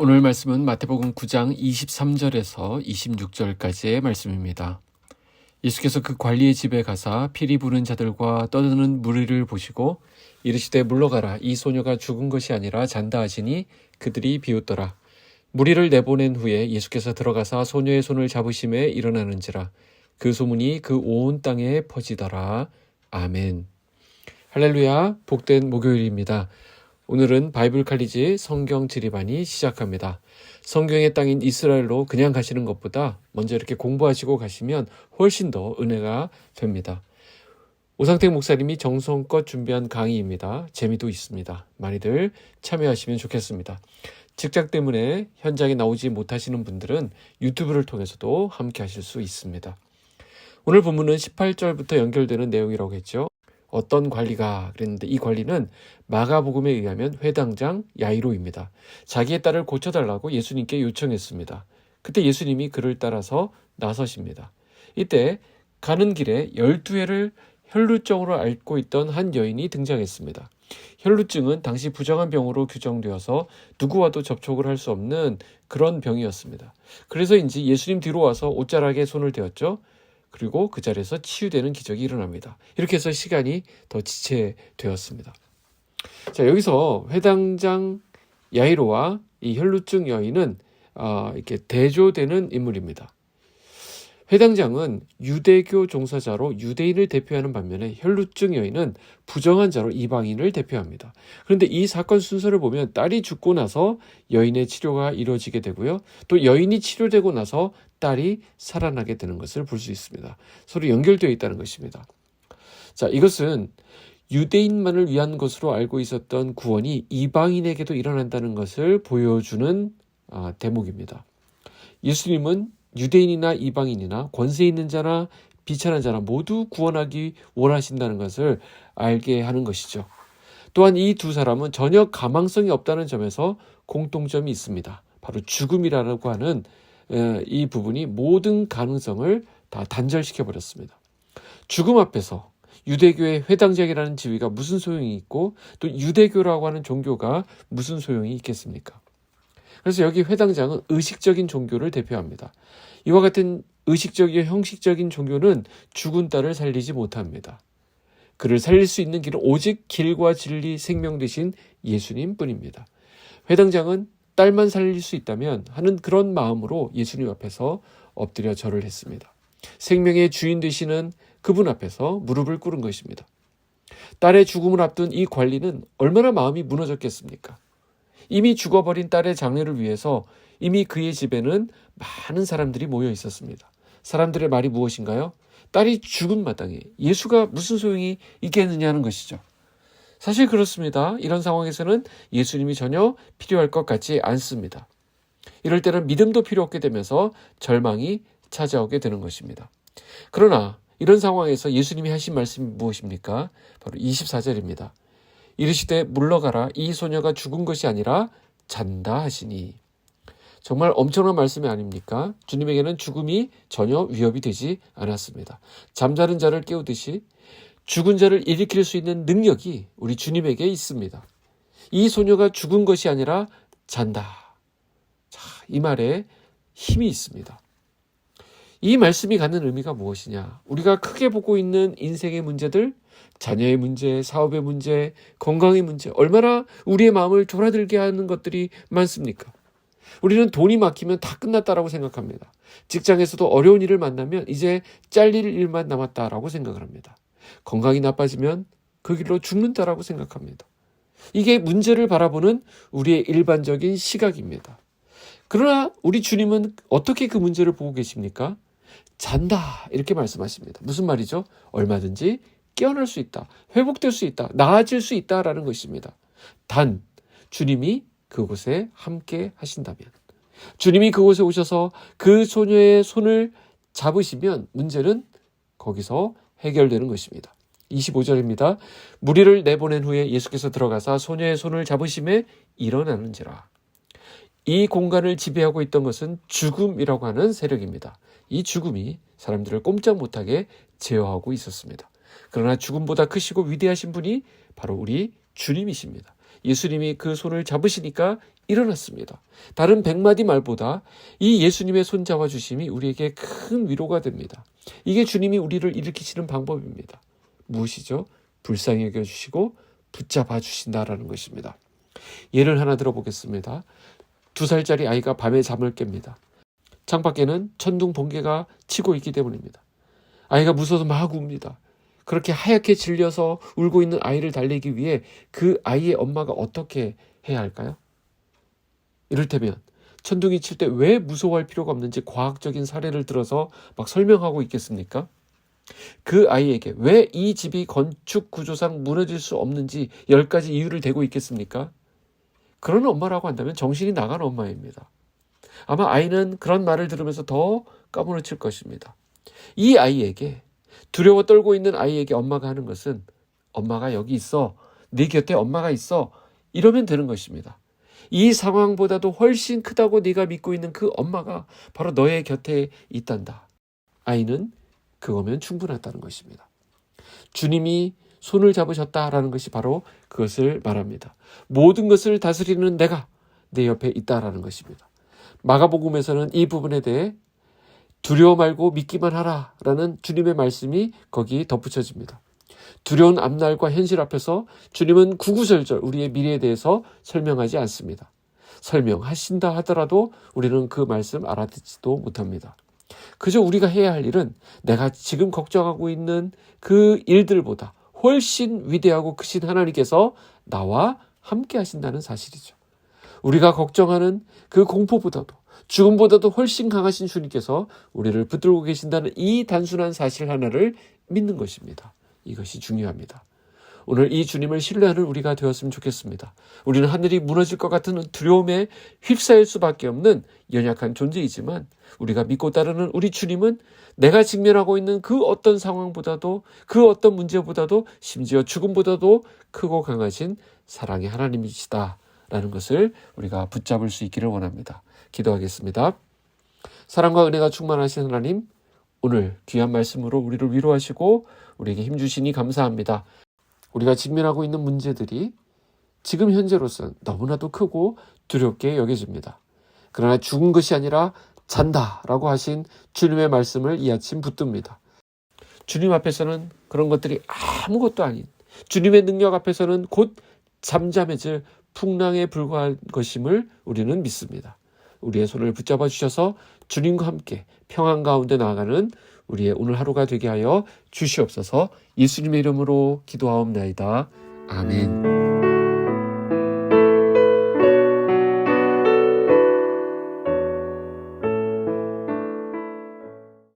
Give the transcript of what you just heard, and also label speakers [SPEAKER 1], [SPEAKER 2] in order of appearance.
[SPEAKER 1] 오늘 말씀은 마태복음 9장 23절에서 26절까지의 말씀입니다. 예수께서 그 관리의 집에 가사 피리 부는 자들과 떠드는 무리를 보시고 이르시되 물러가라. 이 소녀가 죽은 것이 아니라 잔다 하시니 그들이 비웃더라. 무리를 내보낸 후에 예수께서 들어가사 소녀의 손을 잡으심에 일어나는지라. 그 소문이 그 온 땅에 퍼지더라. 아멘. 할렐루야. 복된 목요일입니다. 오늘은 바이블 칼리지 성경 지리반이 시작합니다. 성경의 땅인 이스라엘로 그냥 가시는 것보다 먼저 이렇게 공부하시고 가시면 훨씬 더 은혜가 됩니다. 오상택 목사님이 정성껏 준비한 강의입니다. 재미도 있습니다. 많이들 참여하시면 좋겠습니다. 직장 때문에 현장에 나오지 못하시는 분들은 유튜브를 통해서도 함께 하실 수 있습니다. 오늘 본문은 18절부터 연결되는 내용이라고 했죠. 어떤 관리가 그랬는데 이 관리는 마가복음에 의하면 회당장 야이로입니다. 자기의 딸을 고쳐달라고 예수님께 요청했습니다. 그때 예수님이 그를 따라서 나서십니다. 이때 가는 길에 12회를 혈루증으로 앓고 있던 한 여인이 등장했습니다. 혈루증은 당시 부정한 병으로 규정되어서 누구와도 접촉을 할 수 없는 그런 병이었습니다. 그래서인지 예수님 뒤로 와서 옷자락에 손을 대었죠. 그리고 그 자리에서 치유되는 기적이 일어납니다. 이렇게 해서 시간이 더 지체되었습니다. 자, 여기서 회당장 야이로와 이 혈루증 여인은 이렇게 대조되는 인물입니다. 회당장은 유대교 종사자로 유대인을 대표하는 반면에 혈루증 여인은 부정한 자로 이방인을 대표합니다. 그런데 이 사건 순서를 보면 딸이 죽고 나서 여인의 치료가 이루어지게 되고요. 또 여인이 치료되고 나서 딸이 살아나게 되는 것을 볼 수 있습니다. 서로 연결되어 있다는 것입니다. 자, 이것은 유대인만을 위한 것으로 알고 있었던 구원이 이방인에게도 일어난다는 것을 보여주는 대목입니다. 예수님은 유대인이나 이방인이나 권세 있는 자나 비천한 자나 모두 구원하기 원하신다는 것을 알게 하는 것이죠. 또한 이 두 사람은 전혀 가망성이 없다는 점에서 공통점이 있습니다. 바로 죽음이라고 하는 이 부분이 모든 가능성을 다 단절시켜버렸습니다. 죽음 앞에서 유대교의 회당장이라는 지위가 무슨 소용이 있고 또 유대교라고 하는 종교가 무슨 소용이 있겠습니까? 그래서 여기 회당장은 의식적인 종교를 대표합니다. 이와 같은 의식적이고 형식적인 종교는 죽은 딸을 살리지 못합니다. 그를 살릴 수 있는 길은 오직 길과 진리 생명 되신 예수님 뿐입니다. 회당장은 딸만 살릴 수 있다면 하는 그런 마음으로 예수님 앞에서 엎드려 절을 했습니다. 생명의 주인 되시는 그분 앞에서 무릎을 꿇은 것입니다. 딸의 죽음을 앞둔 이 관리는 얼마나 마음이 무너졌겠습니까? 이미 죽어버린 딸의 장례를 위해서 이미 그의 집에는 많은 사람들이 모여 있었습니다. 사람들의 말이 무엇인가요? 딸이 죽은 마당에 예수가 무슨 소용이 있겠느냐는 것이죠. 사실 그렇습니다. 이런 상황에서는 예수님이 전혀 필요할 것 같지 않습니다. 이럴 때는 믿음도 필요 없게 되면서 절망이 찾아오게 되는 것입니다. 그러나 이런 상황에서 예수님이 하신 말씀이 무엇입니까? 바로 24절입니다. 이르시되 물러가라. 이 소녀가 죽은 것이 아니라 잔다 하시니. 정말 엄청난 말씀이 아닙니까? 주님에게는 죽음이 전혀 위협이 되지 않았습니다. 잠자는 자를 깨우듯이 죽은 자를 일으킬 수 있는 능력이 우리 주님에게 있습니다. 이 소녀가 죽은 것이 아니라 잔다. 자, 이 말에 힘이 있습니다. 이 말씀이 갖는 의미가 무엇이냐? 우리가 크게 보고 있는 인생의 문제들, 자녀의 문제, 사업의 문제, 건강의 문제, 얼마나 우리의 마음을 졸아들게 하는 것들이 많습니까? 우리는 돈이 막히면 다 끝났다라고 생각합니다. 직장에서도 어려운 일을 만나면 이제 잘릴 일만 남았다라고 생각을 합니다. 건강이 나빠지면 그 길로 죽는다라고 생각합니다. 이게 문제를 바라보는 우리의 일반적인 시각입니다. 그러나 우리 주님은 어떻게 그 문제를 보고 계십니까? 잔다 이렇게 말씀하십니다. 무슨 말이죠? 얼마든지 깨어날 수 있다. 회복될 수 있다. 나아질 수 있다라는 것입니다. 단 주님이 그곳에 함께 하신다면, 주님이 그곳에 오셔서 그 소녀의 손을 잡으시면 문제는 거기서 해결되는 것입니다. 25절입니다. 무리를 내보낸 후에 예수께서 들어가사 소녀의 손을 잡으심에 일어나는지라. 이 공간을 지배하고 있던 것은 죽음이라고 하는 세력입니다. 이 죽음이 사람들을 꼼짝 못하게 제어하고 있었습니다. 그러나 죽음보다 크시고 위대하신 분이 바로 우리 주님이십니다. 예수님이 그 손을 잡으시니까 일어났습니다. 다른 100마디 말보다 이 예수님의 손 잡아주심이 우리에게 큰 위로가 됩니다. 이게 주님이 우리를 일으키시는 방법입니다. 무엇이죠? 불쌍히 여겨주시고 붙잡아 주신다라는 것입니다. 예를 하나 들어보겠습니다. 2살짜리 아이가 밤에 잠을 깹니다. 창밖에는 천둥 번개가 치고 있기 때문입니다. 아이가 무서워서 막 웁니다. 그렇게 하얗게 질려서 울고 있는 아이를 달래기 위해 그 아이의 엄마가 어떻게 해야 할까요? 이를테면 천둥이 칠 때 왜 무서워할 필요가 없는지 과학적인 사례를 들어서 막 설명하고 있겠습니까? 그 아이에게 왜 이 집이 건축 구조상 무너질 수 없는지 10가지 이유를 대고 있겠습니까? 그런 엄마라고 한다면 정신이 나간 엄마입니다. 아마 아이는 그런 말을 들으면서 더 까무러칠 것입니다. 이 아이에게, 두려워 떨고 있는 아이에게 엄마가 하는 것은 엄마가 여기 있어, 네 곁에 엄마가 있어, 이러면 되는 것입니다. 이 상황보다도 훨씬 크다고 네가 믿고 있는 그 엄마가 바로 너의 곁에 있단다. 아이는 그거면 충분하다는 것입니다. 주님이 손을 잡으셨다라는 것이 바로 그것을 말합니다. 모든 것을 다스리는 내가 내 옆에 있다라는 것입니다. 마가복음에서는 이 부분에 대해 두려워 말고 믿기만 하라라는 주님의 말씀이 거기 덧붙여집니다. 두려운 앞날과 현실 앞에서 주님은 구구절절 우리의 미래에 대해서 설명하지 않습니다. 설명하신다 하더라도 우리는 그 말씀 알아듣지도 못합니다. 그저 우리가 해야 할 일은 내가 지금 걱정하고 있는 그 일들보다 훨씬 위대하고 크신 하나님께서 나와 함께 하신다는 사실이죠. 우리가 걱정하는 그 공포보다도 죽음보다도 훨씬 강하신 주님께서 우리를 붙들고 계신다는 이 단순한 사실 하나를 믿는 것입니다. 이것이 중요합니다. 오늘 이 주님을 신뢰하는 우리가 되었으면 좋겠습니다. 우리는 하늘이 무너질 것 같은 두려움에 휩싸일 수밖에 없는 연약한 존재이지만 우리가 믿고 따르는 우리 주님은 내가 직면하고 있는 그 어떤 상황보다도 그 어떤 문제보다도 심지어 죽음보다도 크고 강하신 사랑의 하나님이시다라는 것을 우리가 붙잡을 수 있기를 원합니다. 기도하겠습니다. 사랑과 은혜가 충만하신 하나님, 오늘 귀한 말씀으로 우리를 위로하시고 우리에게 힘주시니 감사합니다. 우리가 직면하고 있는 문제들이 지금 현재로서는 너무나도 크고 두렵게 여겨집니다. 그러나 죽은 것이 아니라 잔다라고 하신 주님의 말씀을 이 아침 붙듭니다. 주님 앞에서는 그런 것들이 아무것도 아닌, 주님의 능력 앞에서는 곧 잠잠해질 풍랑에 불과한 것임을 우리는 믿습니다. 우리의 손을 붙잡아 주셔서 주님과 함께 평안 가운데 나아가는 우리의 오늘 하루가 되게 하여 주시옵소서. 예수님의 이름으로 기도하옵나이다. 아멘.